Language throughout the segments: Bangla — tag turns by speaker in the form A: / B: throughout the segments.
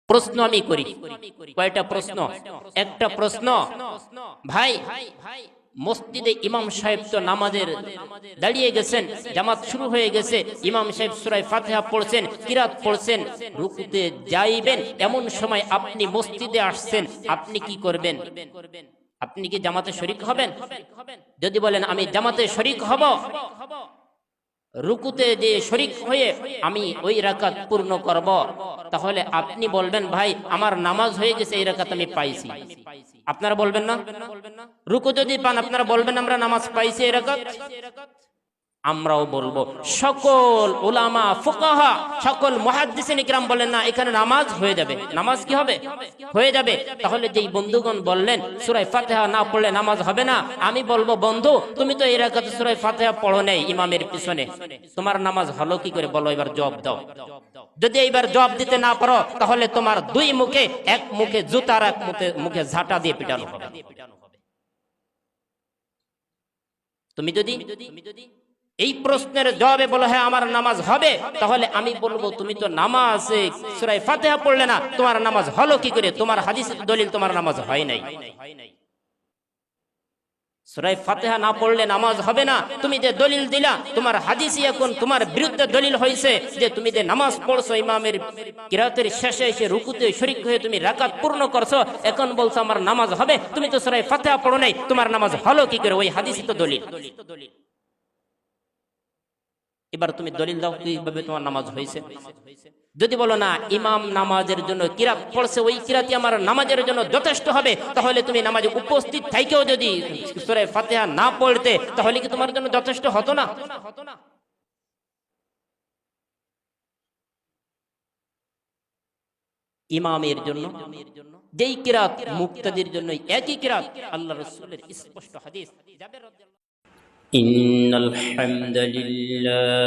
A: প্রশ্ন আমি করি। কয়টা প্রশ্ন? একটা প্রশ্ন, ভাই মসজিদে ইমাম সাহেব তো নামাজের দাঁড়িয়ে গেছেন, জামাত শুরু হয়ে গেছে, ইমাম সাহেব সূরা ফাতিহা পড়ছেন, কিরাত পড়ছেন, রুকুতে যাইবেন, এমন সময় আপনি মসজিদে আসছেন, আপনি কি করবেন? আপনি কি জামাতে শরীক হবেন? যদি বলেন আমি জামাতে শরীক হব, রুকুতে যে শরীক হয়ে আমি ওই রাকাত পূর্ণ করব, তাহলে আপনি বলবেন ভাই আমার নামাজ হয়ে গেছে, এই রাকাত আমি পাইছি। আপনারা বলবেন না? রুকু যদি পান আপনারা বলবেন আমরা নামাজ পাইছি এই রাকাত। আমরাও বলবো, সকল উলামা ফুকাহা, সকল মুহাদ্দিসিন ইকরাম বলেন না এখানে নামাজ হয়ে যাবে। নামাজ কি হবে? হয়ে যাবে। তাহলে যেই বন্ধুগণ বললেন সূরা ফাতিহা না পড়লে নামাজ হবে না, আমি বলবো বন্ধু তুমি তো এই রাকাতে সূরা ফাতিহা পড়ো নাই ইমামের পিছনে, তোমার নামাজ হলো কি করে বলো, এবার জবাব দাও। যদি এইবার জবাব দিতে না পারো তাহলে তোমার দুই মুখে, এক মুখে জুতার এক মুখে ঝাঁটা দিয়ে পিটানো হবে। তুমি যদি এই প্রশ্নের জবাবে বলো হ্যাঁ আমার নামাজ হবে, তাহলে আমি বলবো তুমি তো নামাজে সূরা ফাতিহা পড়লে না, তোমার নামাজ হলো কি করে? তোমার হাদিসের দলিল তোমার নামাজ হয় নাই। সূরা ফাতিহা না পড়লে নামাজ হবে না, তুমি যে দলিল দিলা তোমার হাদিসই এখন তোমার বিরুদ্ধে দলিল হয়েছে, যে তুমি যে নামাজ পড়ছো ইমামের কিরাতের শেষে এসে রুকুতে শরীক হয়ে তুমি রাকাত পূর্ণ করছো, এখন বলছো আমার নামাজ হবে, তুমি তো সূরা ফাতিহা পড়ো নাই, তোমার নামাজ হলো কি করে? ওই হাদিসই তো দলিল। এবার তুমি দলিল দাও কিভাবে তোমার নামাজ হয়েছে। যদি বলো না ইমাম নামাজের জন্য কিরাত পড়ছে, ওই কিরাতই আমার নামাজের জন্য যথেষ্ট হবে, তাহলে তুমি নামাজে উপস্থিত থাইকেও যদি সূরা ফাতিহা না পড়তে, তাহলে কি তোমার জন্য যথেষ্ট হতো না? ইমামের জন্য যেই কিরাত মুক্তাদির জন্য একই কিরাত, আল্লাহ রাসূলের স্পষ্ট হাদিস। ইন্নাল হামদুলিল্লাহ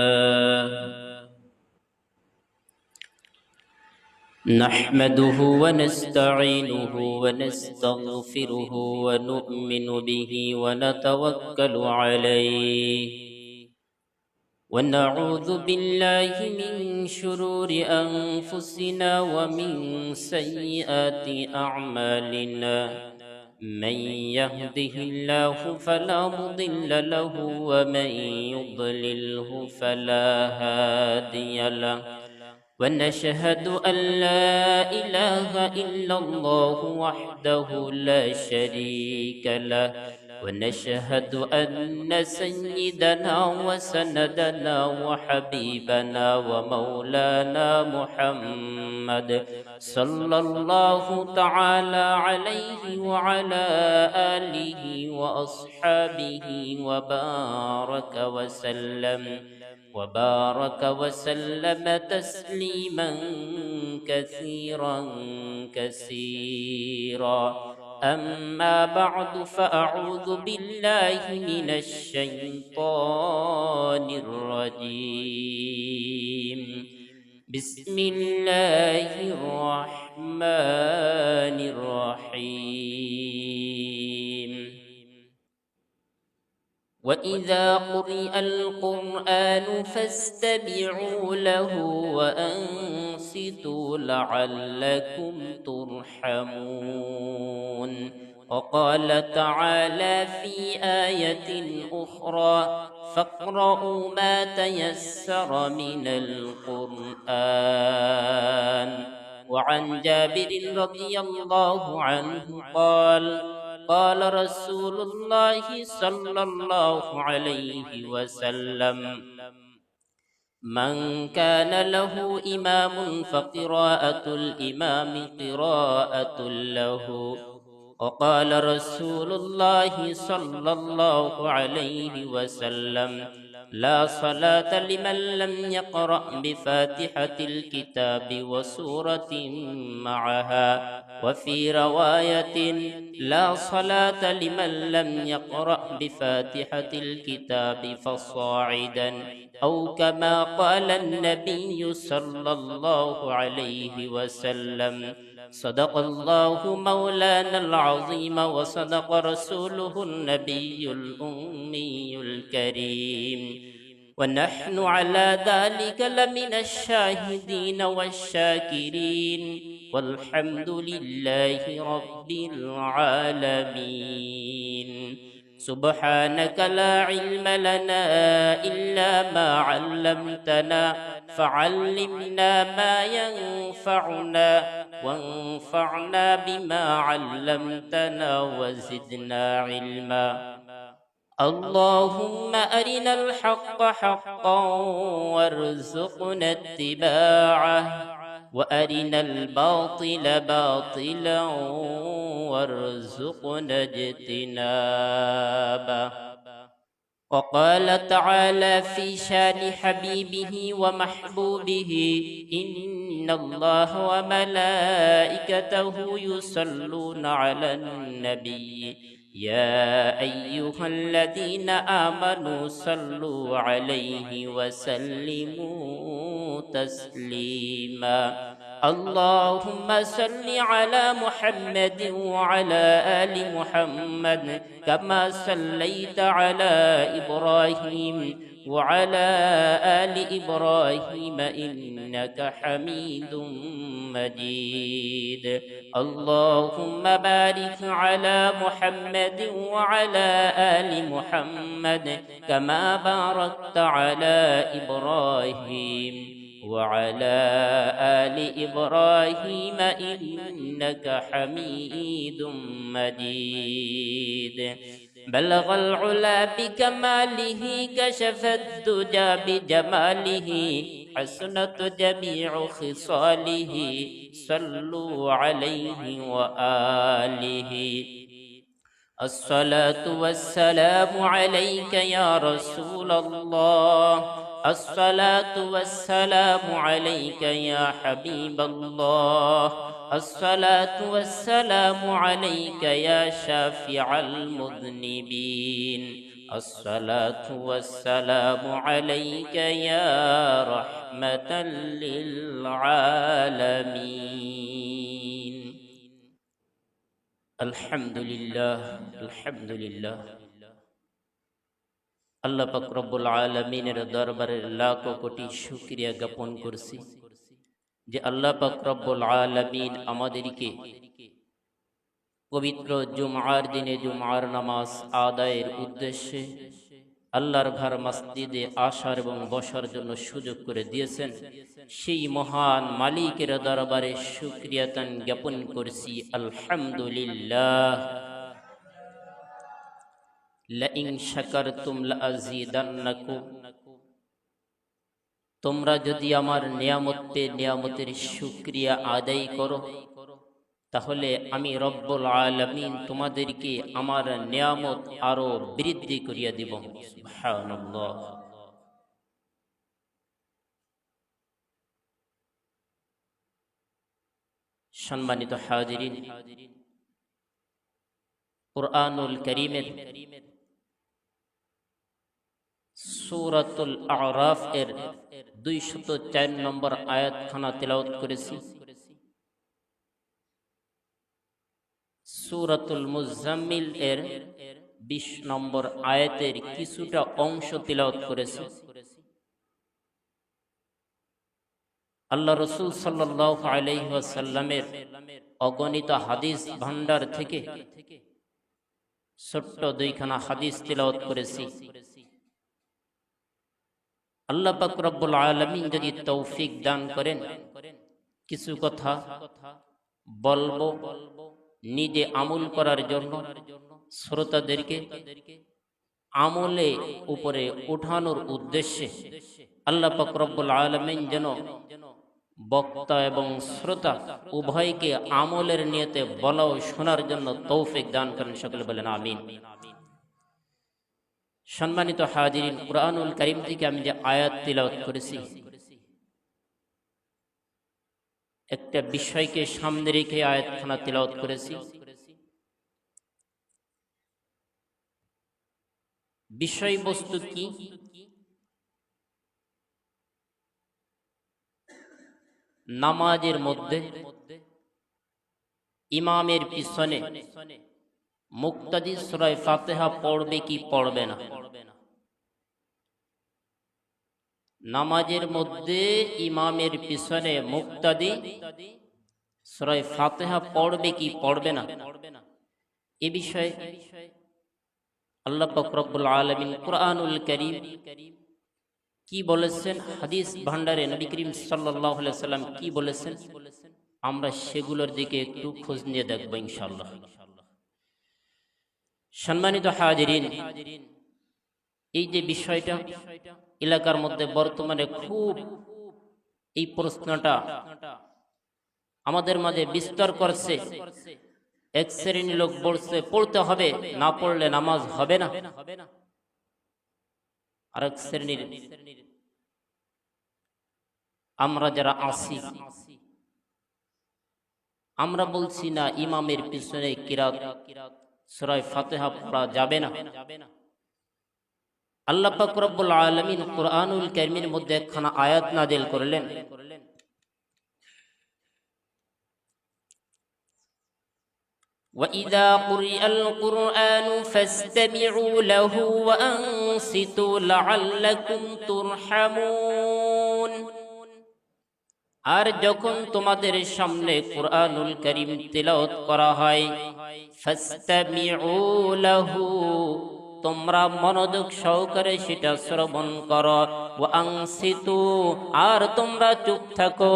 A: نحمده ونستعينه ونستغفره ونؤمن به ونتوكل عليه ونعوذ بالله من شرور أنفسنا ومن سيئات أعمالنا من يهده الله فلا مضل له ومن يضلله فلا هادي له ونشهد أن لا إله إلا الله وحده لا شريك له ونشهد أن سيدنا وسندنا وحبيبنا ومولانا محمد صلى الله تعالى عليه وعلى آله وأصحابه وبارك وسلم تسليما كثيرا كثيرا. أما بعد فأعوذ بالله من الشيطان الرجيم. بسم الله الرحمن الرحيم. وإذا قرئ القرآن فاستمعوا له وأنصتوا لعلكم ترحمون. وقال تعالى في آية أخرى فاقرؤوا ما تيسر من القرآن. وعن جابر رضي الله عنه قال قال رسول الله صلى الله عليه وسلم من كان له إمام فقراءة الإمام قراءة له. وقال رسول الله صلى الله عليه وسلم لا صلاة لمن لم يقرأ بفاتحة الكتاب وسورة معها. وفي رواية لا صلاة لمن لم يقرأ بفاتحة الكتاب فصاعدا، أو كما قال النبي صلى الله عليه وسلم. صدق الله مولانا العظيم وصدق رسوله النبي الأمي الكريم، ونحن على ذلك لمن الشاهدين والشاكرين. والحمد لله رب العالمين. سبحانك لا علم لنا إلا ما علمتنا فعلمنا ما ينفعنا وانفعنا بما علمتنا وزدنا علما. اللهم أرنا الحق حقا وارزقنا اتباعه وأرنا الباطل باطلا وارزقنا اجتنابه. وقال تعالى في شان حبيبه ومحبوبه: إن الله وملائكته يصلون على النبي يا أيها الذين آمنوا صلوا عليه وسلموا تسليما. اللهم صل على محمد وعلى آل محمد كما صليت على إبراهيم وعلى آل إبراهيم إنك حميد مجيد. اللهم بارك على محمد وعلى آل محمد كما باركت على إبراهيم وعلى آل إبراهيم إنك حميد مجيد. بلغ العلا بكماله كشف الدجى بجماله حسنت جميع خصاله صلوا عليه وآله. الصلاة والسلام عليك يا رسول الله. الصلاة والسلام عليك يا حبيب الله. الصلاة والسلام عليك يا شافع المذنبين. الصلاة والسلام عليك يا رحمة للعالمين. الحمد لله الحمد لله। আল্লাহ পাক রব্বুল আলামিনের দরবারে লাখো কোটি শুকরিয়া জ্ঞাপন করছি যে আল্লাহ পাক রব্বুল আলামিন আমাদেরকে পবিত্র জুমআর দিনে জুমআর নামাজ আদায়ের উদ্দেশ্যে আল্লাহর ঘর মসজিদে আসার এবং বসার জন্য সুযোগ করে দিয়েছেন। সেই মহান মালিকের দরবারে শুকরিয়াতান জ্ঞাপন করছি আলহামদুলিল্লাহ। লাইন শাকারতুম লাযীদান্নাকুম, তোমরা যদি আমার নিয়ামতের শুকরিয়া আদায় করো তাহলে আমি রব্বুল আলামিন তোমাদেরকে আমার নিয়ামত আরো বৃদ্ধি করিয়া দিব। সুবহানাল্লাহ। সম্মানিত হাজিরিন, কুরআনুল কারীমের সূরাতুল আ'রাফ এর 204 নম্বর আয়াতখানা তেলাওয়াত করেছি। সূরাতুল মুজাম্মিল এর 20 নম্বর আয়াতের কিছুটা অংশ তেলাওয়াত করেছি। আল্লাহ রাসূল সাল্লাল্লাহু আলাইহি ওয়াসাল্লামের অগণিত হাদিস ভান্ডার থেকে ছোট্ট দুইখানা হাদিস তেলাওয়াত করেছি। আল্লাহ পাক রব্বুল আলামিন যদি তৌফিক দান করেন কিছু কথা বলবো নিজে আমল করার জন্য, শ্রোতাদেরকে আমলে উপরে উঠানোর উদ্দেশ্যে আল্লাহ পাক রব্বুল আলামিন যেন বক্তা এবং শ্রোতা উভয়কে আমলের নিয়তে বলা ও শোনার জন্য তৌফিক দান করেন। সকলে বলেন আমিন। সম্মানিত হাজিরিন, কুরআনুল কারীম থেকে আমি যে আয়াত তিলাওয়াত করেছি একটা বিষয়কে সামনে রেখে আয়াতখানা তিলাওয়াত করেছি। বিষয়বস্তু কি? নামাজের মধ্যে ইমামের পিছনে মুক্তাদি সূরা ফাতিহা পড়বে কি পড়বে না? নামাজের মধ্যে ইমামের পিছনে মুক্তাদি সূরা ফাতিহা পড়বে কি পড়বে না এ বিষয়ে আল্লাহ পাক রব্বুল আলামিন কুরআনুল কারীম কি বলেছেন, হাদিস ভান্ডারে নবী করিম সাল্লাল্লাহু আলাইহি ওয়াসাল্লাম কি বলেছেন, আমরা সেগুলোর দিকে একটু খোঁজ নিয়ে দেখব ইনশাআল্লাহ। সম্মানিত হাজিরিন, এই যে বিষয়টা এলাকার মধ্যে বর্তমানে খুব এই প্রশ্নটা আমাদের মাঝে বিস্তার করছে। এক শ্রেণীর লোক বলছে পড়তে হবে, না পড়লে নামাজ হবে না। আরেক শ্রেণীর আমরা যারা আছি আমরা বলছি না, ইমামের পিছনে কিরাত সূরা ফাতিহা পড়া যাবে না। আল্লাহ পাক রব্বুল আলামিন কুরআনুল কারীমের মধ্যে একখানা আয়াত নাযিল করলেন, وَإِذَا قُرِئَ الْقُرْآنُ فَاسْتَمِعُوا لَهُ وَأَنصِتُوا لَعَلَّكُمْ تُرْحَمُونَ। আর যখন তোমাদের সামনে কুরআনুল কারীম তিলাওয়াত করা হয়, ফাসতামিউ লাহু, তোমরা মনোযোগ সহকারে সেটা শ্রবণ করো, ওয়া আনসিতু, আর তোমরা চুপ থাকো,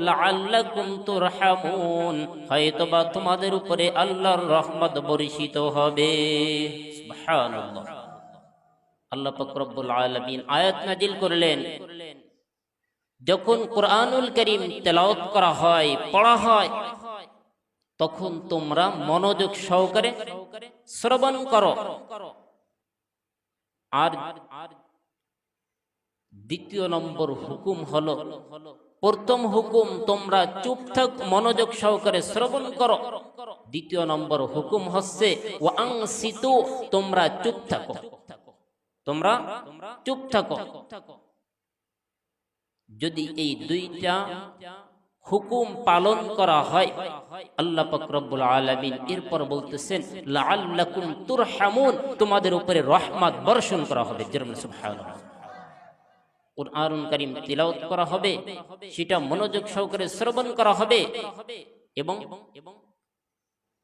A: লাআল্লাকুম তুরহামুন, হয়তোবা তোমাদের উপরে আল্লাহর রহমত বর্ষিত হবে। সুবহানাল্লাহ। আল্লাহ পাক রব্বুল আলামিন আয়াত নাযিল করলেন, যখন কুরআনুল কারীম তেলাওয়াত করা হয়, পড়া হয়, তখন তোমরা মনোযোগ সহকারে শ্রবণ করো। আর দ্বিতীয় নম্বর হুকুম হলো, প্রথম হুকুম তোমরা চুপ থাক, মনোযোগ সহকারে শ্রবণ করো। দ্বিতীয় নম্বর হুকুম হচ্ছে ওয়া আনসিতু, তোমরা চুপ থাকো, তোমরা চুপ থাকো। যদি এই দুইটা হুকুম পালন করা হয়, আল্লাহ পাক রব্বুল আলামিন এরপর বলতেছেন লাআল্লাকুম তুরহামুন, তোমাদের উপরে রহমত বর্ষণ করা হবে। সুবহানাল্লাহ। কুরআনুল কারীম তিলাওয়াত করা হবে, সেটা মনোযোগ সহকারে শ্রবণ করা হবে এবং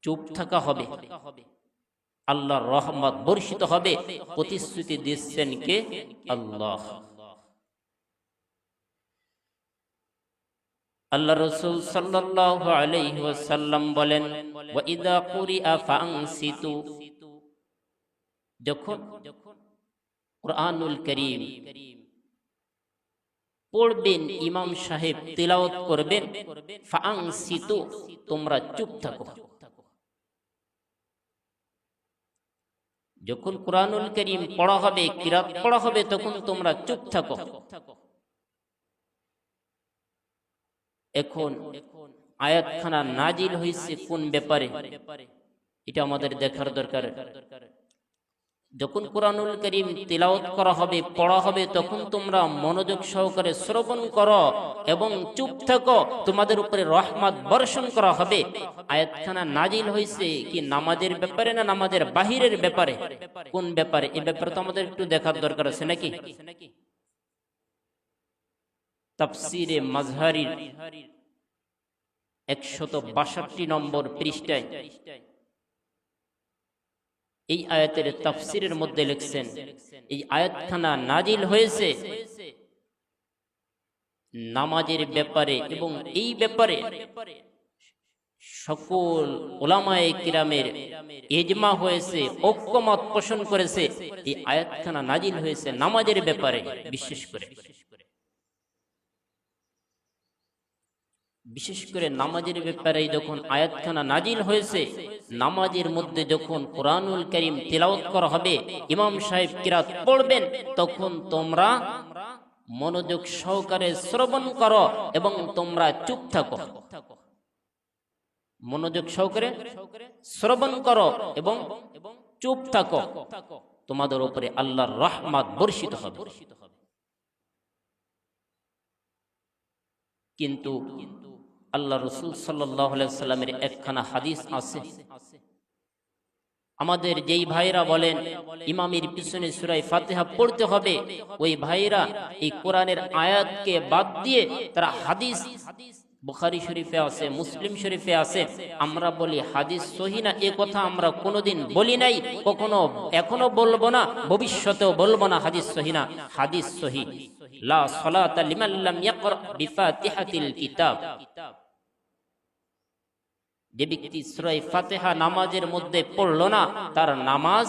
A: চুপ থাকা হবে, আল্লাহর রহমত বর্ষিত হবে। প্রতিশ্রুতি দিচ্ছেন কে? আল্লাহ। আল্লাহ রাসূল সাল্লাল্লাহু আলাইহি ওয়াসাল্লাম বলেন, ওয়া ইযা কুরিআ ফাআনসিতু, যখন কুরআনুল কারীম পড়বেন, ইমাম সাহেব তিলাওয়াত করবেন, ফাআনসিতু, তোমরা চুপ থাকো। যখন কুরআনুল কারীম পড়া হবে, কিরাত পড়া হবে, তখন তোমরা চুপ থাকো। এখন আয়াতখানা নাজিল হয়েছে কোন ব্যাপারে, এটা আমাদের দেখার দরকার। যখন কুরআনুল কারীম তিলাওয়াত করা হবে, পড়া হবে, তখন তোমরা মনোযোগ সহকারে শ্রবণ করো এবং চুপ থাকো, তোমাদের উপরে রহমত বর্ষণ করা হবে। আয়াতখানা নাজিল হয়েছে কি নামাজের ব্যাপারে না নামাজের বাহিরের ব্যাপারে? কোন ব্যাপারে? এই ব্যাপারে তো আমাদের একটু দেখার দরকার আছে নাকি? তাফসীরে মাজহারির 162 নম্বর পৃষ্ঠায় এই আয়াতের তাফসীরের মধ্যে লিখছেন, এই আয়াতখানা নাজিল হয়েছে নামাজের ব্যাপারে, এবং এই ব্যাপারে সকল উলামায়ে কিরামের ইজমা হয়েছে, ঐক্যমত পোষণ করেছে। এই আয়াতখানা নাজিল হয়েছে নামাজের ব্যাপারে, বিশেষ করে নামাজের ব্যাপারে যখন আয়াতখানা নাজিল হয়েছে, নামাজের মধ্যে যখন কুরআনুল কারীম তিলাওয়াত করা হবে, ইমাম সাহেব কিরাত পড়বেন, তখন তোমরা মনোযোগ সহকারে শ্রবণ করো এবং তোমরা চুপ থাকো। মনোযোগ সহকারে শ্রবণ করো এবং চুপ থাকো, তোমাদের উপরে আল্লাহর রহমত বর্ষিত হবে। কিন্তু আল্লাহ রাসূল সাল্লাল্লাহু আলাইহি ওয়াসাল্লামের একখানা হাদিস আছে, আমাদের যেই ভাইরা বলেন ইমামের পিছনে সূরা ফাতিহা পড়তে হবে, ওই ভাইরা এই কোরআনের আয়াতকে বাদ দিয়ে তারা হাদিস বুখারী শরীফে আছে, মুসলিম শরীফে আছে। আমরা বলি হাদিস সহিহ না, এ কথা আমরা কোনোদিন বলি নাই, কখনো এখনো বলবো না, ভবিষ্যতেও বলবো না হাদিস সহিহ না। হাদিস সহিহ, লা সালাতা লিমান লাম ইয়াকরা বিফাতিহাতিল কিতাব। যে ব্যক্তি সূরা ফাতিহা নামাজের মধ্যে পড়লো না, তার নামাজ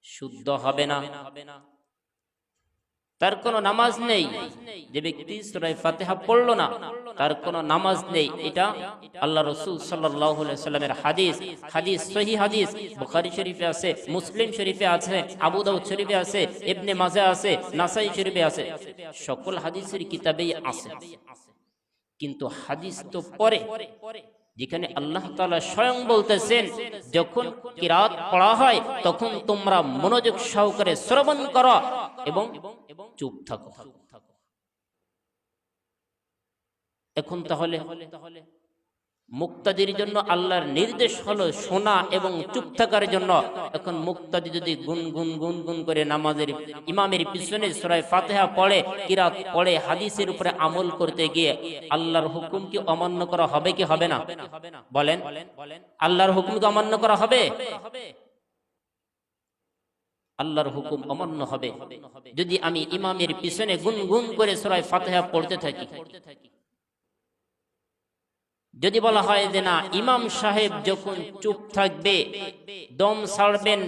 A: শুদ্ধ হবে না, তার কোনো নামাজ নেই। যে ব্যক্তি সূরা ফাতিহা পড়লো না, তার কোনো নামাজ নেই। এটা আল্লাহ রাসূল সাল্লাল্লাহু আলাইহি সাল্লামের হাদিস। হাদিস সহিহ হাদিস, বুখারী শরীফে আছে, মুসলিম শরীফে আছে, আবু দাউদ শরীফে আছে, ইবনে মাজাহ আছে, নাসাই শরীফে আছে, সকল হাদিসের কিতাবেই আছে। কিন্তু হাদিস তো পরে, যেখানে আল্লাহ তাআলা স্বয়ং বলতেছেন যখন কিরাত পড়া হয় তখন তোমরা মনোযোগ সহকারে শ্রবণ করো এবং চুপ থাকো। এখন তাহলে মুক্তাদির জন্য আল্লাহর নির্দেশ হলো শোনা এবং চুপ থাকার জন্য। এখন মুক্তাদি যদি গুনগুন গুনগুন করে নামাজের ইমামের পিছনে সূরা ফাতিহা পড়ে, কিরাত পড়ে, হাদিসের উপরে আমল করতে গিয়ে আল্লাহর হুকুম কি অমান্য করা হবে কি হবে না? বলেন, আল্লাহর হুকুম কি অমান্য করা হবে? আল্লাহর হুকুম অমান্য হবে যদি আমি ইমামের পিছনে গুনগুন করে সূরা ফাতিহা পড়তে থাকি। যদি বলা হয় যে না, ইমাম সাহেব যখন চুপ থাকবে, দম ছাড়বেন,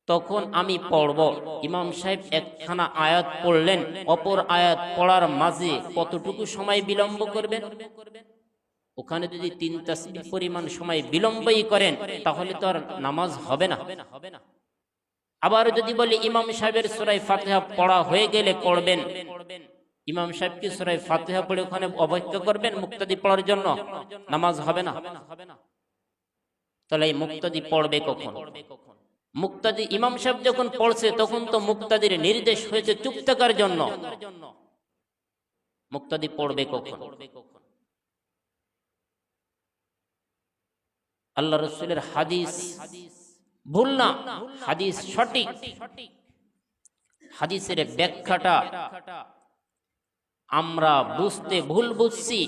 A: তখন আমি পড়ব। ইমাম সাহেব একখানা আয়াত পড়লেন, অপর আয়াত পড়ার মাঝে কতটুকু সময় বিলম্ব করবেন? ওখানে যদি 3 তাসবিহ পরিমাণ সময় বিলম্বই করেন তাহলে তো আর নামাজ হবে না। আবার যদি বলি ইমাম সাহেবের সূরা ফাতিহা পড়া হয়ে গেলে পড়বেন, ইমাম সাহেব কি সূরা ফাতিহা পড়ে ওখানে অপেক্ষা করবেন মুক্তাদি পড়ার জন্য? নামাজ হবে না। তাহলে এই মুক্তাদি পড়বে কখন? মুক্তাদি ইমাম সাহেব যখন পড়ছে তখন তো মুক্তাদির নির্দেশ হয়েছে চুপ থাকার জন্য। মুক্তাদি পড়বে কখন? আল্লাহ রাসূলের হাদিস ভুল না, হাদিস সঠিক। হাদিসের ব্যাখ্যাটা আমরা বুঝতে ভুল বুঝছি,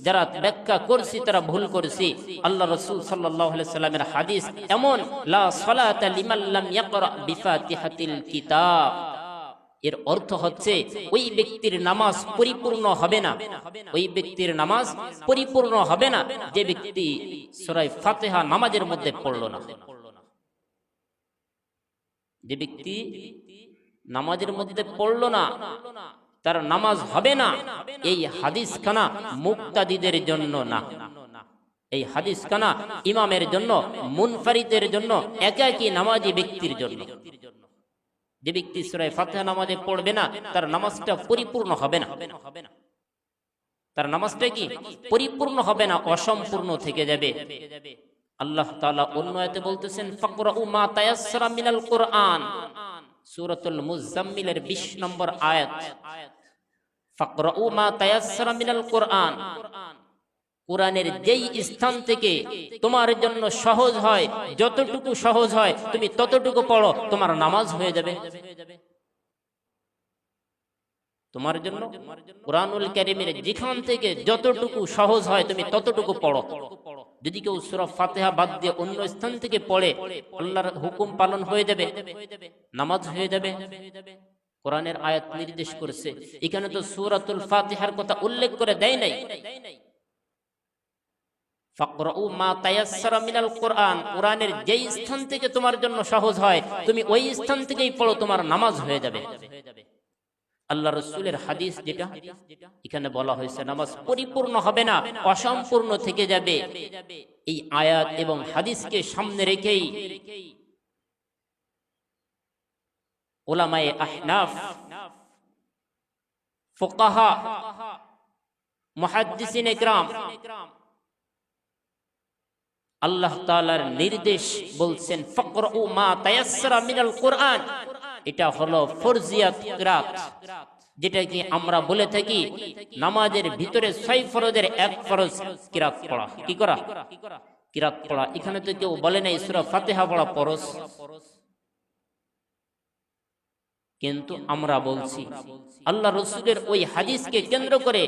A: যারা ব্যাখ্যা করছি তারা ভুল করছি। আল্লাহ রাসূল সাল্লাল্লাহু আলাইহি সাল্লামের হাদিস এমন, লা সালাতা লিমান লাম ইয়াকরা বিফাতিহাতিল কিতাব, এর অর্থ হচ্ছে ওই ব্যক্তির নামাজ পরিপূর্ণ হবে না। ওই ব্যক্তির নামাজ পরিপূর্ণ হবে না যে ব্যক্তি সূরা ফাতিহা নামাজের মধ্যে পড়ল না। যে ব্যক্তি নামাজের মধ্যে পড়ল না তার নামাজ হবে না। এই হাদিস খানা মুক্তাদিদের জন্য না, এই হাদিস খানা ইমামের জন্য, মুনফারিদের জন্য, একাকী নামাজি ব্যক্তির জন্য। যে ব্যক্তি সূরা ফাতিহা নামাজে পড়বে না তার নামাজটা পরিপূর্ণ হবে না। তার নামাজটা কি পরিপূর্ণ হবে না, অসম্পূর্ণ থেকে যাবে। আল্লাহ তাআলা অন্য আয়াতে বলতেছেন, ফাকরাউ মা তায়াসসারা মিনাল কুরআন, সূরাতুল মুজাম্মিলের 20 নম্বর আয়াত। ফাকরাউ মা তায়াসসারা মিনাল কুরআন, কোরআনের যেই স্থান থেকে তোমার জন্য সহজ হয়, যতটুকু সহজ হয় তুমি ততটুকু পড়ো, তোমার নামাজ হয়ে যাবে। তোমার জন্য কুরআনুল কারীমের যেখান থেকে যতটুকু সহজ হয় তুমি ততটুকু পড়ো। যদি কেউ সূরা ফাতিহা বাদ দিয়ে অন্য স্থান থেকে পড়ে, আল্লাহর হুকুম পালন হয়ে যাবে, নামাজ হয়ে যাবে। কোরআনের আয়াত নির্দেশ করেছে, এখানে তো সূরাতুল ফাতিহার কথা উল্লেখ করে দেয় নাই। ফাকরাউ মা তায়াসসারা মিনাল কুরআন, কোরআনের যেই স্থান থেকে তোমার জন্য সহজ হয় তুমি ওই স্থান থেকেই পড়ো, তোমার নামাজ হয়ে যাবে। আল্লাহ রাসূলের হাদিস যেটা এখানে বলা হয়েছে নামাজ পরিপূর্ণ হবে না, অসম্পূর্ণ থেকে যাবে, এই আয়াত এবং হাদিসকে সামনে রেখেই উলামায়ে আহনাফ, ফুকাহা, মুহাদ্দিসিনে কিরাম আল্লাহ তাআলার নির্দেশ বলছেন ফাকরাউ মা তায়াসসারা মিনাল কুরআন, এটা হলো ফরজিয়াত কিরাত, যেটা কি আমরা বলে থাকি নামাজের ভিতরে 6 ফরজের 1 ফরজ কিরাত পড়া। কি করা? কিরাত পড়া। এখানে তো কেউ বলে নাই সূরা ফাতিহা পড়া ফরজ। কিন্তু আমরা বলছি আল্লাহ রাসূলের ওই হাদিসকে কেন্দ্র করে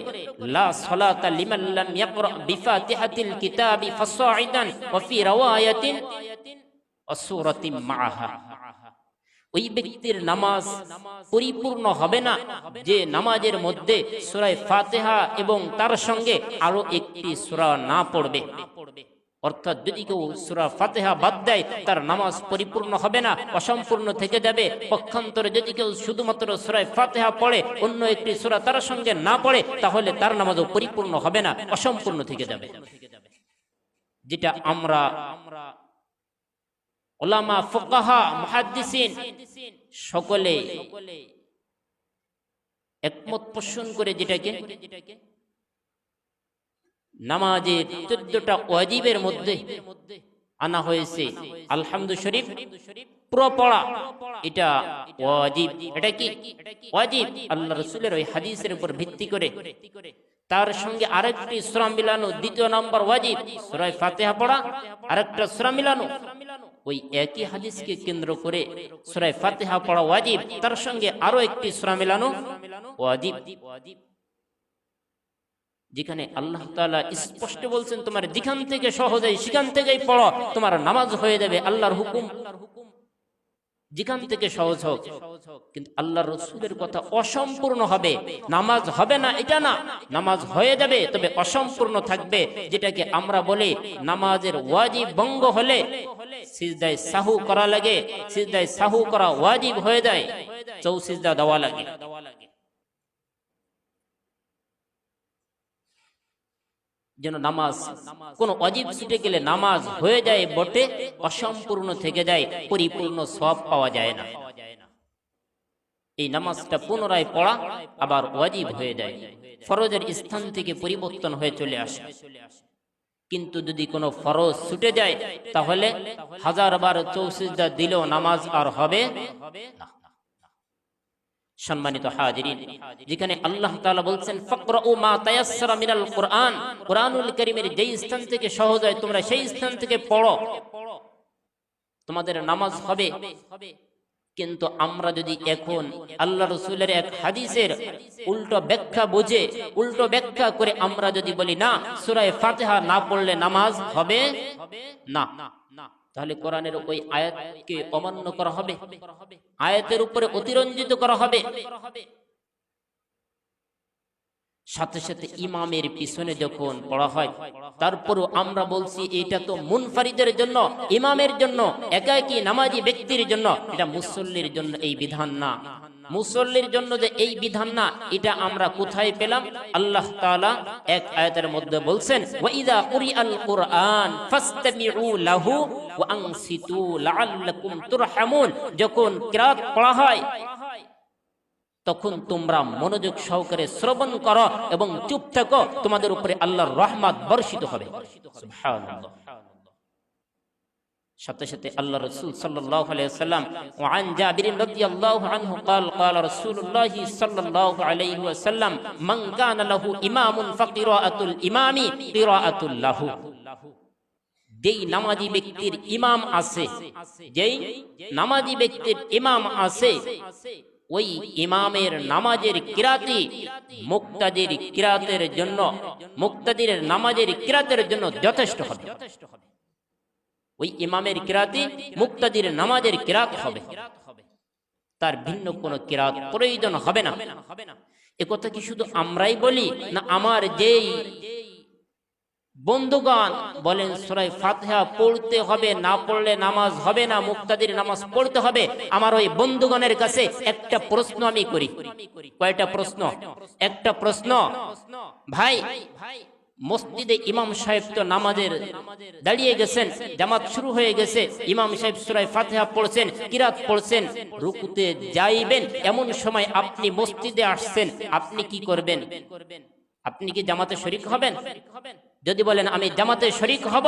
A: লা সালাতা লিমান লাম ইয়াকরা বিফাতিহাতিল কিতাবি ফাসাইদান ওয়া ফি রাওয়ায়াতিন আসূরাতিন মাআহা, ওই ব্যক্তির নামাজ পরিপূর্ণ হবে না যে নামাজের মধ্যে সূরা ফাতিহা এবং তার সঙ্গে আরো একটি সূরা না পড়বে। অর্থাৎ যদি কেউ সূরা ফাতিহা বাদ দেয় তার নামাজ পরিপূর্ণ হবে না, অসম্পূর্ণ থেকে যাবে। পক্ষান্তরে যদি কেউ শুধুমাত্র সূরা ফাতিহা পড়ে, অন্য একটি সূরা তার সঙ্গে না পড়ে, তাহলে তার নামাজও পরিপূর্ণ হবে না, অসম্পূর্ণ থেকে যাবে। যেটা আমরা উলামা ফুকাহা মুহাদ্দিসিন সকলে একমত পোষণ করে যেটাকে নামাজের 14টা ওয়াজিবের মধ্যে আনা হয়েছে আলহামদু শরীফ পুরো পড়া, এটা ওয়াজিব। এটা কি ওয়াজিব? আল্লাহ রাসূলের ওই হাদিসের উপর ভিত্তি করে তার সঙ্গে আরেকটি সূরা মিলানো, দ্বিতীয় নম্বর ওয়াজিব সূরা ফাতিহা পড়া, আরেকটা সূরা মিলানো। ওই একই হাদিসকে কেন্দ্র করে সূরা ফাতিহা পড়া ওয়াজিব, তার সঙ্গে আরো একটি সূরা মিলানো ওয়াজিব। যেখানে আল্লাহ তাআলা স্পষ্ট বলছেন তোমার যেখান থেকে সহজ হয় সেখান থেকেই পড়ো, তোমার নামাজ হয়ে যাবে। আল্লাহর হুকুম যেখান থেকে সহজ হোক, কিন্তু আল্লাহর রাসূলের কথা অসম্পূর্ণ হবে, নামাজ হবে না এটা না, নামাজ হয়ে যাবে তবে অসম্পূর্ণ থাকবে। যেটাকে আমরা বলি নামাজের ওয়াজিব ভঙ্গ হলে সিজদায়ে সাহু করা লাগে, সিজদায়ে সাহু করা ওয়াজিব হয়ে যায়, চৌসিজদা দেওয়া লাগে। যেন নামাজ কোন ওয়াজিব ছুটে গেলে নামাজ হয়ে যায় বটে, অসম্পূর্ণ থেকে যায়, পরিপূর্ণ সওয়াব পাওয়া যায় না। এই নামাজটা পুনরায় পড়া আবার ওয়াজিব হয়ে যায়, ফরজের স্থান থেকে পরিবর্তন হয়ে চলে আসে। কিন্তু যদি কোনো ফরজ ছুটে যায় তাহলে হাজারবার চৌসিজদা দিলেও নামাজ আর হবে না। সম্মানিত হাজিরিন, যেখানে আল্লাহ তাআলা বলছেন ফাকরাউ মা তায়াসসারা মিনাল কুরআন, কুরআনুল কারীমের যেই স্থান থেকে সহজ হয় তোমরা সেই স্থান থেকে পড়ো, তোমাদের নামাজ হবে। কিন্তু আমরা যদি এখন আল্লাহ রাসূলের এক হাদিসের উল্টো ব্যাখ্যা বুঝে, উল্টো ব্যাখ্যা করে আমরা যদি বলি না সূরা ফাতিহা না পড়লে নামাজ হবে না, তাহলে কোরআনের ওই আয়াতকে অমান্য করা হবে, আয়াতের উপরে অতিরঞ্জিত করা হবে। সাথে সাথে ইমামের পিছনে যখন পড়া হয় তারপরও আমরা বলছি এটা তো মুনফারিদের জন্য, ইমামের জন্য, একাকী নামাজি ব্যক্তির জন্য, এটা মুসল্লির জন্য এই বিধান না। মুসল্লির জন্য যে এই বিধান না, এটা আমরা কোথায় পেলাম? আল্লাহ তাআলা এক আয়াতের মধ্যে বলছেন ওয়া ইযা কুরিআল কুরআন ফাসতামিউ লাহু ওয়া আনসিতু লাআল্লাকুম তুরহামুন, যখন কিরাত পড়া হয় তখন তোমরা মনোযোগ সহকারে শ্রবণ করো এবং চুপ থাকো, তোমাদের উপরে আল্লাহর রহমত বর্ষিত হবে। সুবহানাল্লাহ। সাথে সাথে আল্লাহ রাসূল সাল্লাল্লাহু আলাইহি ওয়াসাল্লাম ওয়ান জাবির রাদিয়াল্লাহু আনহু قال قال রাসূলুল্লাহ সাল্লাল্লাহু আলাইহি ওয়াসাল্লাম মান কানা লাহু ইমামুন ফাকিরাতুল ইমামি কিরাআতুল লাহু, যেই নামাজি ব্যক্তির ইমাম আছে, যেই নামাজি ব্যক্তির ইমাম আছে, ওই ইমামের নামাজের কিরাতি মুক্তাদির কিরাতের জন্য, মুক্তাদির নামাজের কিরাতের জন্য যথেষ্ট হবে। ওই ইমামের কিরাতি মুক্তাদির নামাজের কিরাত হবে, তার ভিন্ন কোনো কিরাত প্রয়োজন হবে না। একথা কি শুধু আমরাই বলি না আমার যেই বন্ধুগণ বলেন সূরা ফাতিহা পড়তে হবে, না পড়লে নামাজ হবে না, মুক্তাদির নামাজ পড়তে হবে, আমার ওই বন্ধুগণের কাছে একটা প্রশ্ন আমি করি। কয়টা প্রশ্ন? একটা প্রশ্ন, ভাই মসজিদে ইমাম সাহেব তো নামাজের দাঁড়িয়ে গেছেন, জামাত শুরু হয়ে গেছে, ইমাম সাহেব সূরা ফাতিহা পড়ছেন, কিরাত পড়ছেন, রুকুতে যাইবেন, এমন সময় আপনি মসজিদে আসছেন, আপনি কি করবেন? আপনি কি জামাতে শরীক হবেন? যদি বলেন আমি জামাতে শরীক হব,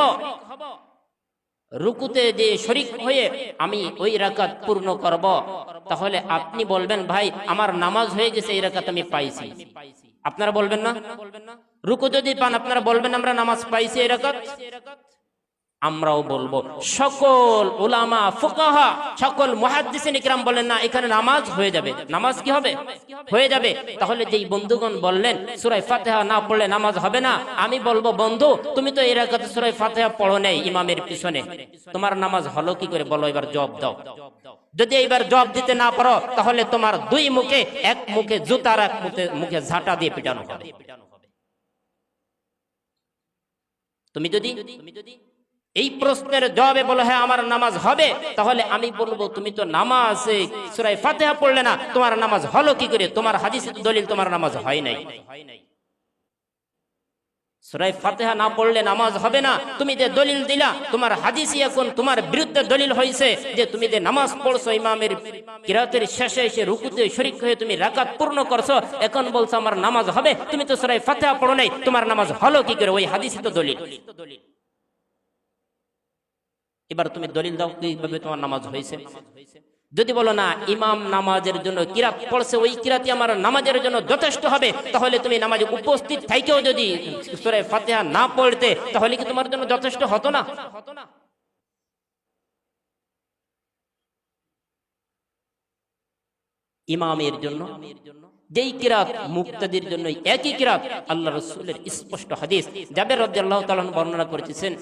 A: রুকুতে যে শরীক হয়ে আমি ওই রাকাত পূর্ণ করব, তাহলে আপনি বলবেন ভাই আমার নামাজ হয়ে গেছে, এই রাকাত আমি পাইছি। আপনারা বলবেন না? রুকু যদি পান আপনারা বলবেন আমরা নামাজ পাইছি এই রাকাত। আমরাও বলবো, সকল উলামা ফুকাহা সকল মুহাদ্দিসিন ইকরাম বলেন না এখানে নামাজ হয়ে যাবে। নামাজ কি হবে? হয়ে যাবে। তাহলে যেই বন্ধুগণ বললেন সূরা ফাতিহা না পড়লে নামাজ হবে না, আমি বলবো বন্ধু তুমি তো এই রাকাতে সূরা ফাতিহা পড়ো নাই ইমামের পিছনে, তোমার নামাজ হলো কি করে বলো, এবার জবাব দাও। যদি এইবার জবাব দিতে না পারো তাহলে তোমার দুই মুখে, এক মুখে জুতার এক মুখে ঝাঁটা দিয়ে পিটানো হবে। তুমি যদি এই প্রশ্নের জবাবে বলো হ্যাঁ আমার নামাজ হবে, তাহলে আমি বলবো তুমি তো নামাজে সূরা ফাতিহা পড়লে না, তোমার নামাজ হলো কি করে? তোমার হাদিসে দলিল তোমার নামাজ হয় নাই। সূরা ফাতিহা না পড়লে নামাজ হবে না, তুমি যে দলিল দিলা তোমার হাদিসই এখন তোমার বিরুদ্ধে দলিল হয়েছে, যে তুমি যে নামাজ পড়ছো ইমামের কিরাতের শেষে এসে রুকুতে শরীক হয়ে তুমি রাকাত পূর্ণ করছো, এখন বলছো আমার নামাজ হবে, তুমি তো সূরা ফাতিহা পড়ো নাই, তোমার নামাজ হলো কি করে? ওই হাদিসই তো দলিল। এবার তুমি দলিল দাও কিভাবে তোমার নামাজ হয়েছে। যদি বলো না ইমাম নামাজের জন্য কিরাত পড়ছে, ওই কিরাতই আমার নামাজের জন্য যথেষ্ট হবে, তাহলে তুমি নামাজে উপস্থিত থাইকেও যদি সূরা ফাতিহা না পড়তে তাহলে কি তোমার জন্য যথেষ্ট হতো না? ইমামের জন্য যেই কিরাত মুক্তাদির জন্য একই কিরাত, আল্লাহ রাসূলের স্পষ্ট হাদিস জাবের রাদিয়াল্লাহু তাআলা বর্ণনা করেছেন,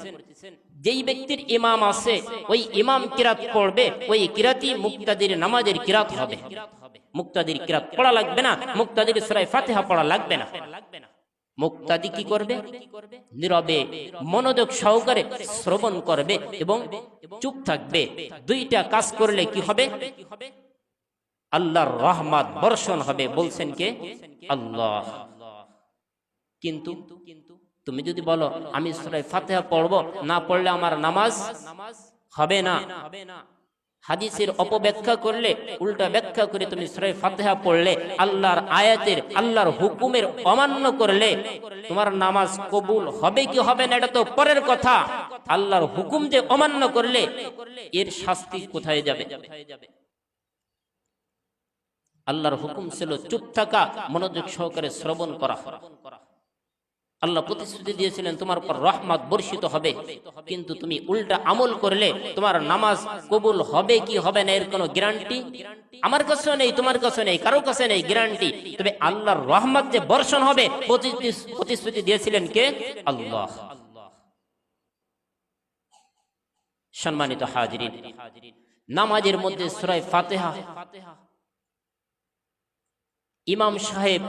A: যেই ব্যক্তির ইমাম আছে ওই ইমাম কিরাত পড়বে, ওই কিরাতই মুক্তাদির নামাজের কিরাত হবে। মুক্তাদির কিরাত পড়া লাগবে না, মুক্তাদির সূরা ফাতিহা পড়া লাগবে না। মুক্তাদি কি করবে? নীরবে মনোযোগ সহকারে শ্রবণ করবে এবং চুপ থাকবে। দুইটা কাজ করলে কি হবে? আল্লাহর রহমত বর্ষণ হবে। বলছেন কে? আল্লাহ। কিন্তু তুমি যদি বলো আমি সূরা ফাতিহা পড়বো, না পড়লে আমার নামাজ হবে না, হাদিসের অপব্যাখ্যা করলে, উল্টা ব্যাখ্যা করে তুমি সূরা ফাতিহা পড়লে, আল্লাহর আয়াতের আল্লাহর হুকুমের অমান্য করলে, তোমার নামাজ কবুল হবে কি হবে না এটা তো পরের কথা। আল্লাহর হুকুম যে অমান্য করলে এর শাস্তি কোথায় যাবে? আল্লাহর হুকুম ছিল চুপ থাকা, মনোযোগ সহকারে শ্রবণ করা। আল্লাহ প্রতিশ্রুতি দিয়েছিলেন তোমার উপর রহমত বর্ষিত হবে, কিন্তু তুমি উল্টা আমল করলে তোমার নামাজ কবুল হবে কি হবে না এর কোনো গ্যারান্টি আমার কাছে নেই, তোমার কাছে নেই, কারো কাছে নেই গ্যারান্টি। তবে আল্লাহর রহমত যে বর্ষণ হবে প্রতিশ্রুতি দিয়েছিলেন কে? আল্লাহ। সম্মানিত হাজিরিন, নামাজের মধ্যে সূরা ফাতিহা ইমাম সাহেব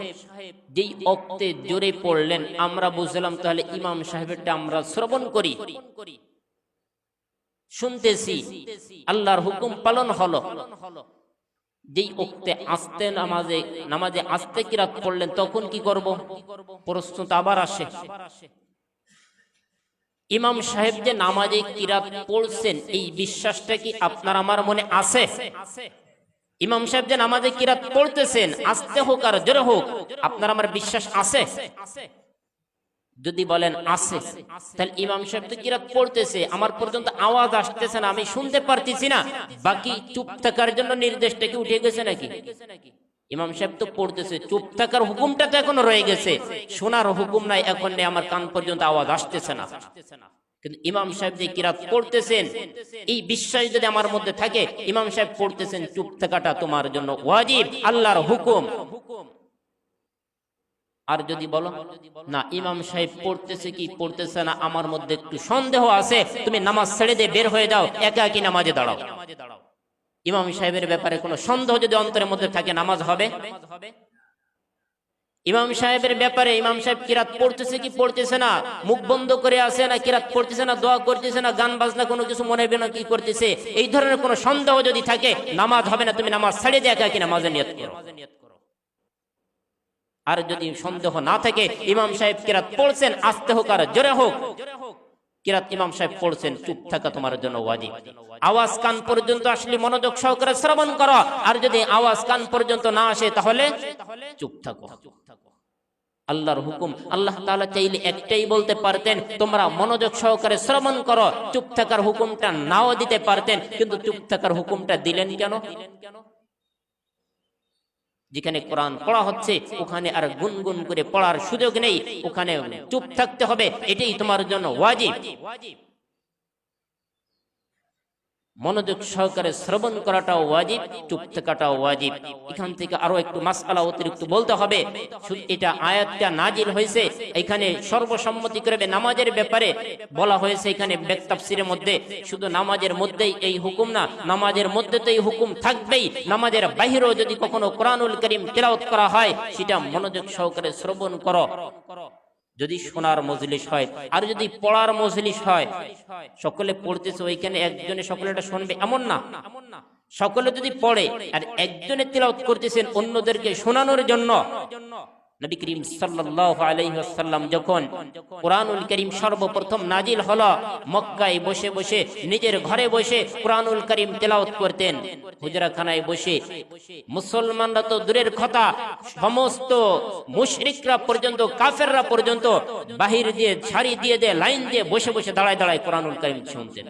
A: যেই ওক্তে জোরে পড়লেন, আমরা বুঝলাম তাহলে ইমাম সাহেবেরটা আমরা শ্রবণ করি, শুনতেছি, আল্লাহর হুকুম পালন হলো। যেই ওক্তে আস্তে নামাজে আস্তে কিরাত পড়লেন, তখন কি করব? প্রশ্নটা আবার আসে, ইমাম সাহেব যে নামাজে কিরাত পড়ছেন এই বিশ্বাসটা কি আপনার আমার মনে আছে? ইমাম সাহেব যে নামাজে কিরাত পড়তেছেন আস্তে হোক আর জোরে হোক, আপনার আমার বিশ্বাস আছে? যদি বলেন আছে, তাহলে ইমাম সাহেব তো কিরাত পড়তেছে, আমার পর্যন্ত আওয়াজ আসতেছে না, আমি শুনতে পারতেছি না, বাকি চুপ থাকার জন্য নির্দেশটা কি উঠে গেছে নাকি? ইমাম সাহেব তো পড়তেছে, চুপ থাকার হুকুমটা তো এখনো রয়ে গেছে, শোনার হুকুম নাই, এখন নেই, আমার কান পর্যন্ত আওয়াজ আসতেছে না। কিন্তু ইমাম সাহেব যে কিরাত পড়তেছেন এই বিশ্বাস যদি আমার মধ্যে থাকে, ইমাম সাহেব পড়তেছেন, চুপ থাকাটা তোমার জন্য ওয়াজিব, আল্লাহর হুকুম। আর যদি বলো না ইমাম সাহেব পড়তেছে কি পড়তেছে না আমার মধ্যে একটু সন্দেহ আছে, তুমি নামাজ ছেড়ে দিয়ে বের হয়ে যাও, একা একই নামাজে দাঁড়াও। ইমাম সাহেবের ব্যাপারে কোনো সন্দেহ যদি অন্তরের মধ্যে থাকে, নামাজ হবে? ইমাম সাহেবের ব্যাপারে ইমাম সাহেব কিরাত পড়তেছে কি পড়তেছে না, মুখ বন্ধ করে আছে না কিরাত পড়তেছে না, দোয়া করতেছে না, গান বাজনা কোনো কিছু মনে হবে না কি করতেছে, এই ধরনের কোনো সন্দেহ যদি থাকে, নামাজ হবে না, তুমি নামাজ ছেড়ে দিয়ে একা একই নামাজে নিয়ত করো। আর যদি সন্দেহ না থাকে ইমাম সাহেব কিরাত পড়ছেন, আস্তে হোক আর জোরে হোক, কিরাত ইমাম সাহেব পড়ছেন, চুপ থাকা তোমার জন্য ওয়াজিব। আওয়াজ কান পর্যন্ত আসলে মনোযোগ সহকারে শ্রবণ করো, আর যদি আওয়াজ কান পর্যন্ত না আসে তাহলে চুপ থাকো। আল্লাহর হুকুম, আল্লাহ তাআলা চাইলে একটাই বলতে পারতেন, তোমরা মনোযোগ সহকারে শ্রবণ করো, চুপ থাকার হুকুমটা নাও দিতে পারতেন, কিন্তু চুপ থাকার হুকুমটা দিলেন কেন? যেখানে কোরআন পড়া হচ্ছে ওখানে আর গুনগুন করে পড়ার সুযোগ নেই, ওখানে চুপ থাকতে হবে, এটাই তোমার জন্য ওয়াজিব। মনোযোগ সহকারে শ্রবণ করাটাও ওয়াজিব, চুপ থাকাটাও ওয়াজিব। এখান থেকে আরো একটু মাসআলা অতিরিক্ত বলতে হবে। এটা আয়াতটা নাজিল হয়েছে, এখানে সর্বসম্মতি করে নামাজের ব্যাপারে বলা হয়েছে। এখানে তাফসীরের মধ্যে শুধু নামাজের মধ্যেই এই হুকুম না, নামাজের মধ্যে তো এই হুকুম থাকবেই। নামাজের বাহিরেও যদি কখনো কোরআনুল কারীম তেলাওয়াত করা হয়, সেটা মনোযোগ সহকারে শ্রবণ করো। যদি শোনার মজলিস হয় আর যদি পড়ার মজলিস হয়, সকলে পড়তেছে ওইখানে একজনে সকলে এটা শুনবে এমন না। সকলে যদি পড়ে আর একজনে তেলাওয়াত করতেছেন অন্যদেরকে শোনানোর জন্য। নবী করিম সাল্লাল্লাহু আলাইহি ওয়াসাল্লাম যখন কোরআনুল কারীম সর্বপ্রথম নাজিল হলো, মক্কায় বসে বসে নিজের ঘরে বসে কোরআনুল কারীম তেলাওয়াত করতেন। হুজরাখানায় বসে মুসলমানরা তো দূরের কথা, সমস্ত মুশরিকরা পর্যন্ত, কাফেররা পর্যন্ত বাহির দিয়ে ছাড়ি দিয়ে লাইন দিয়ে বসে বসে দাঁড়ায় দাঁড়ায় কোরআনুল কারীম শুনতেন।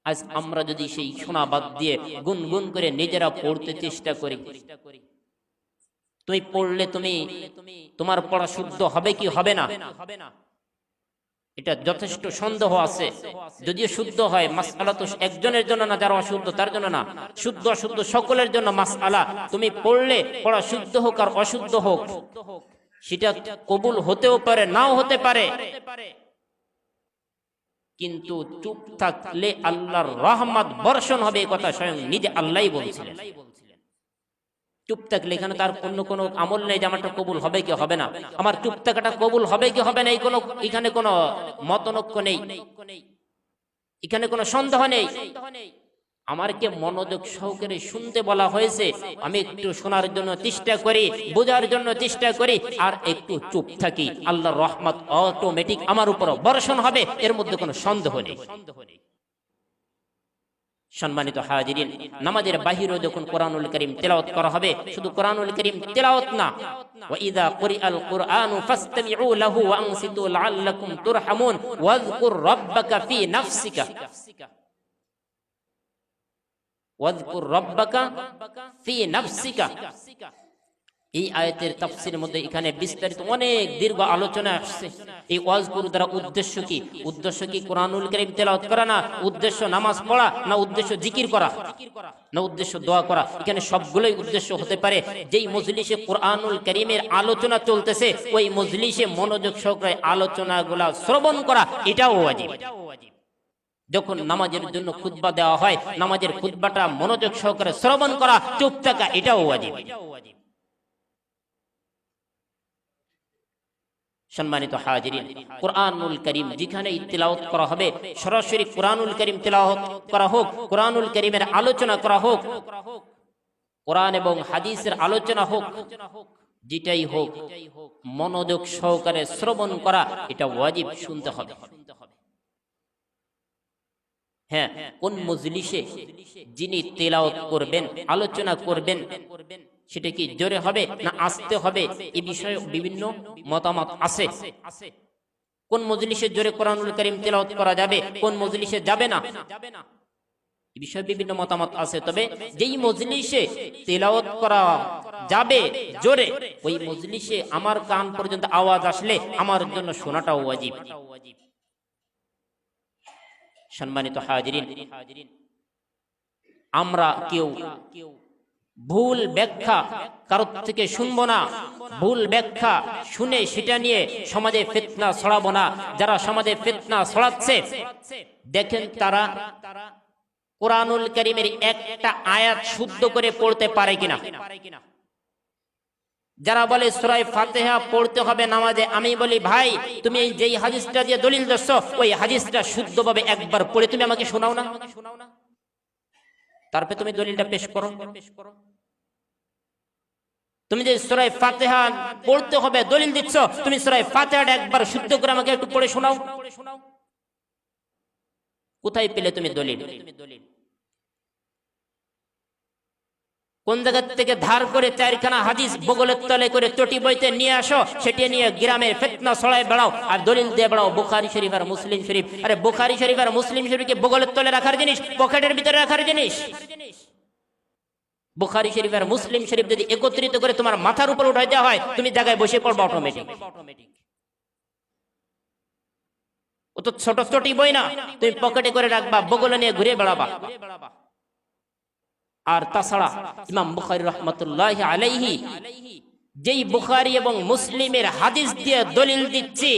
A: আজ আমরা যদি সেই শোনা বাদ দিয়ে গুনগুন করে নিজেরা পড়তে চেষ্টা করি, তুমি পড়লে তোমার পড়া শুদ্ধ হবে কি হবে না, এটা যথেষ্ট সন্দেহ আছে। যদিও শুদ্ধ হয়, মাসআলা তো একজনের জন্য না, যারা অশুদ্ধ তার জন্য না, শুদ্ধ অশুদ্ধ সকলের জন্য মাসআলা। তুমি পড়লে পড়া শুদ্ধ হোক আর অশুদ্ধ হোক, সেটা কবুল হতেও পারে নাও হতে পারে, কিন্তু চুপ থাকলে আল্লাহর রহমত বর্ষণ হবে, এই কথা স্বয়ং নিজে আল্লাহই বলছিলেন। চুপ থাকলে এখানে তার অন্য কোনো আমল নেই যে আমারটা কবুল হবে কি হবে না, আমার চুপ থাকাটা কবুল হবে কি হবে না, এখানে কোনো মতনৈক্য নেই, এখানে কোনো সন্দেহ নেই। আমারকে মনোযোগ সহকারে শুনতে বলা হয়েছে, আমি একটু শোনার জন্য চেষ্টা করি, বোঝার জন্য চেষ্টা করি, আর একটু চুপ থাকি, আল্লাহর রহমত অটোমেটিক আমার উপর বর্ষণ হবে, এর মধ্যে কোনো সন্দেহ নেই। সম্মানিত হাজিরিন, নামাজের বাহিরেও যখন কোরআনুল কারীম তেলাওয়াত করা হবে, শুধু কোরআনুল কারীম তেলাওয়াত না, ওয়া ইযা কুরিআল কুরআনু ফাসতামিউ লাহু ওয়া আনসিতু লাআল্লাকুম তুরহামুন ওয়াযকুর রাব্বাকা ফি নাফসিকা, ওয়াযকুর রাব্বাকা ফি নাফসিকা। এই আয়াতের তাফসীরের মধ্যে এখানে বিস্তারিত অনেক দীর্ঘ আলোচনা আসছে। এই ওয়াজকুর দ্বারা উদ্দেশ্য কি? উদ্দেশ্য কি কোরআনুল কারীম তেলাওয়াত করা না, উদ্দেশ্য নামাজ পড়া না, উদ্দেশ্য জিকির করা না, উদ্দেশ্য দোয়া করা? এখানে সবগুলোই উদ্দেশ্য হতে পারে। যেই মজলিসে কোরআনুল কারীমের আলোচনা চলতেছে, ওই মজলিসে মনোযোগ সহকারে আলোচনাগুলা শ্রবণ করা, এটাও ওয়াজিব। যখন নামাজের জন্য খুতবা দেওয়া হয়, নামাজের খুতবাটা মনোযোগ সহকারে শ্রবণ করা, চুপ থাকা, এটাও ওয়াজিব। সম্মানিত হাজিরিন, কোরআনুল কারীম যেখানেই তেলাওয়াত করা হবে, সরাসরি কোরআনুল কারীম তেলাওয়াত করা হোক, কোরআনুল কারীমের আলোচনা করা হোক, কোরআন এবং হাদিসের আলোচনা হোক, যেটাই হোক মনোযোগ সহকারে শ্রবণ করা, এটা ওয়াজিব, শুনতে হবে। হ্যাঁ, কোন মজলিসে যিনি তেলাওয়াত করবেন, আলোচনা করবেন, সেটা কি জোরে হবে না আস্তে হবে, এই বিষয়ে বিভিন্ন মতামত আছে। কোন মজলিসে জোরে কোরআনুল কারীম তেলাওয়াত করা যাবে, কোন মজলিসে যাবে না, এই বিষয়ে বিভিন্ন মতামত আছে। তবে যেই মজলিসে তেলাওয়াত করা যাবে জোরে, ওই মজলিসে আমার কান পর্যন্ত আওয়াজ আসলে আমার জন্য শোনাটাও ওয়াজিব। সম্মানিত হাজিরিন, আমরা কেউ ভুল ব্যাখ্যা কারোর থেকে শুনবো না, ভুল ব্যাখ্যা শুনে সেটা নিয়ে সমাজে ফিতনা ছড়াবো না। যারা সমাজে ফিতনা ছড়াচ্ছে, দেখেন তারা কোরআনুল কারীমের একটা আয়াত শুদ্ধ করে পড়তে পারে কিনা। যারা বলে সূরা ফাতিহা পড়তে হবে নামাজে, আমি বলি ভাই, তুমি যেই হাদিসটা দিয়ে দলিল দিচ্ছ, ওই হাদিসটা শুদ্ধভাবে একবার পড়ে তুমি আমাকে শোনাও না, তারপরে তুমি দলিলটা পেশ করো। তুমি যে সূরা ফাতিহা পড়তে হবে দলিল দিচ্ছ, তুমি সূরা ফাতিহাটা একবার শুদ্ধ করে আমাকে একটু পড়ে শোনাও। কোথায় পেলে তুমি দলিল? কোন জায়গা থেকে ধার করে চারখানা হাদিস বগলের তলে করে চটি বইতে নিয়ে আসো, সেটি নিয়ে গ্রামের ফিতনা ছড়ায় বেড়াও আর দলিল দিয়ে বেড়াও বুখারী শরীফ আর মুসলিম শরীফ। আরে বুখারী শরীফ আর মুসলিম শরীফকে বগলের তলে রাখার জিনিস, পকেটের ভিতরে রাখার জিনিস? বুখারী শরীফ আর মুসলিম শরীফ যদি একত্রিত করে তোমার মাথার উপর উঠাই দেওয়া হয়, তুমি জায়গায় বসে পড়বা অটোমেটিক। ও তো তো ছোট চটি বই না তুমি পকেটে করে রাখবা, বগলে নিয়ে ঘুরে বেড়াবা। আর তাছাড়া ইমাম বুখারী রাহমাতুল্লাহি আলাইহি যেই বুখারী এবং মুসলিমের হাদিস দিয়ে দলিল দিচ্ছে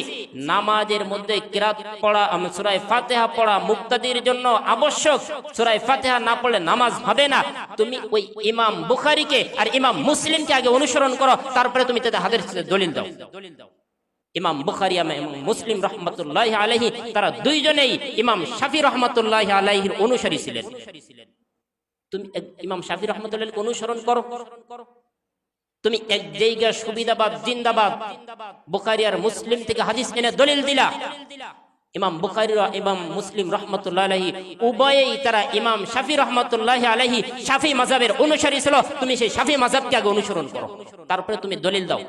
A: নামাজের মধ্যে কিরাত পড়া, সূরা ফাতিহা পড়া মুক্তাদির জন্য আবশ্যক, সূরা ফাতিহা না পড়লে নামাজ হবে না, তুমি ওই ইমাম বুখারীকে আর ইমাম মুসলিমকে আগে অনুসরণ করো, তারপরে তুমি তাদের হাদিসের দলিল দাও। ইমাম বুখারী এবং মুসলিম রাহমাতুল্লাহি আলাইহি তারা দুইজনেই ইমাম শাফি রাহমাতুল্লাহি আলাইহির অনুসারী ছিলেন। তুমি ইমাম শাফি রাহমাতুল্লাহিকে অনুসরণ করো। তুমি এক জায়গা সুবিধাবাদ জিন্দাবাদ বুখারী আর মুসলিম থেকে হাদিস এনে দলিল দিলা, ইমাম বুখারী এবং মুসলিম রাহমাতুল্লাহি আলাইহি উভয়েই তারা ইমাম শাফি রাহমাতুল্লাহি আলাইহি শাফি মাযহাবের অনুসারী ছিল, তুমি সেই শাফি মাযহাবকে আগে অনুসরণ করো, তারপরে তুমি দলিল দাও।